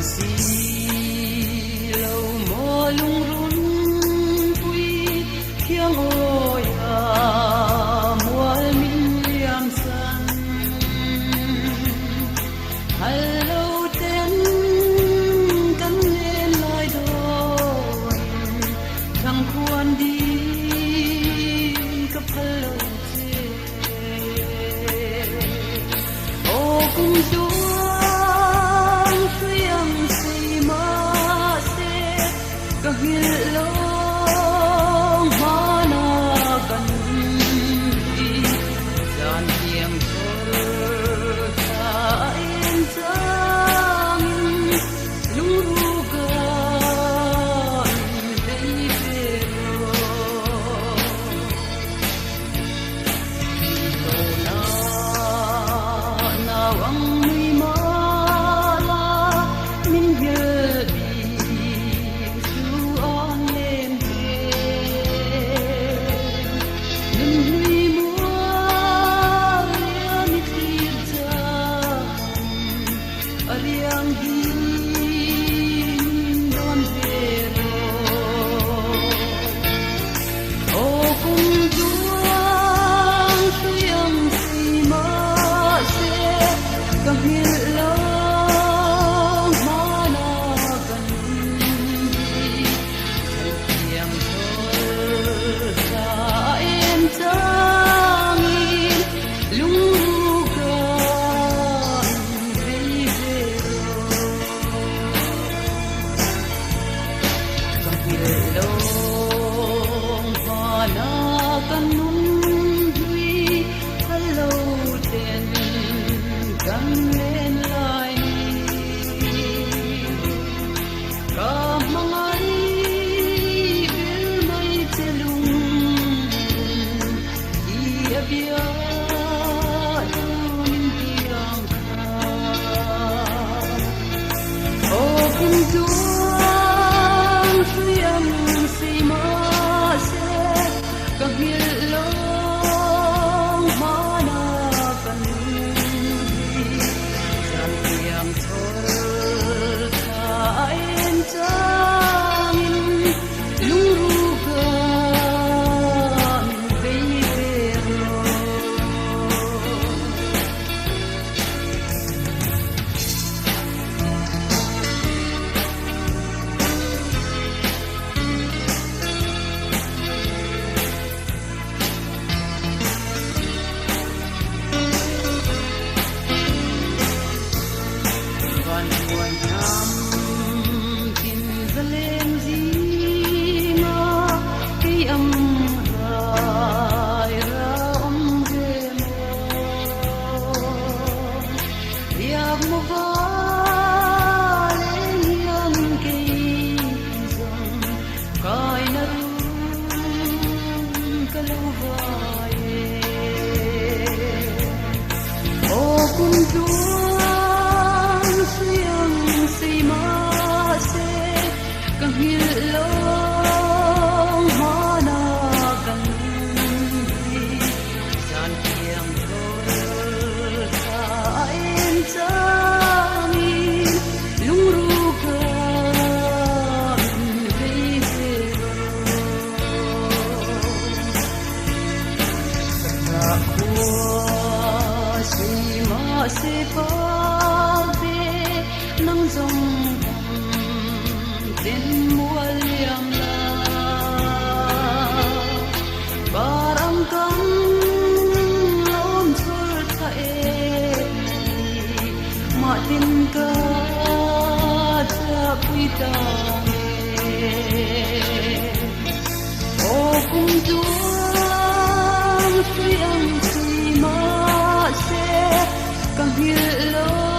si lâu mơ lung run quy khiêng ôi mual min liam san hello ten kan lên lại đôi thằng khuan đi cấp hello ô cùng chúa hilong mana kan di dan yang tertain sang lurugan deibero na nawang mimala min aliang hin don vero o kung juang suyang sima se kahil lang mana kan di yang thor sa em tangin long mana kan nun hui hello ten kan lên lại ka mangai bil mai telung dia bia min tiang ka oh kuntu hilong mana kan di dan yang thor kain tangin lurugan deibero hilong mana kan di dan yang thor kain tangin lurugan deibero sakwa sima sepade nang zong din mual liam la barang kang lom thur tha e ma tin ka cha pui ta o kung juang suyang si ma se kang hilong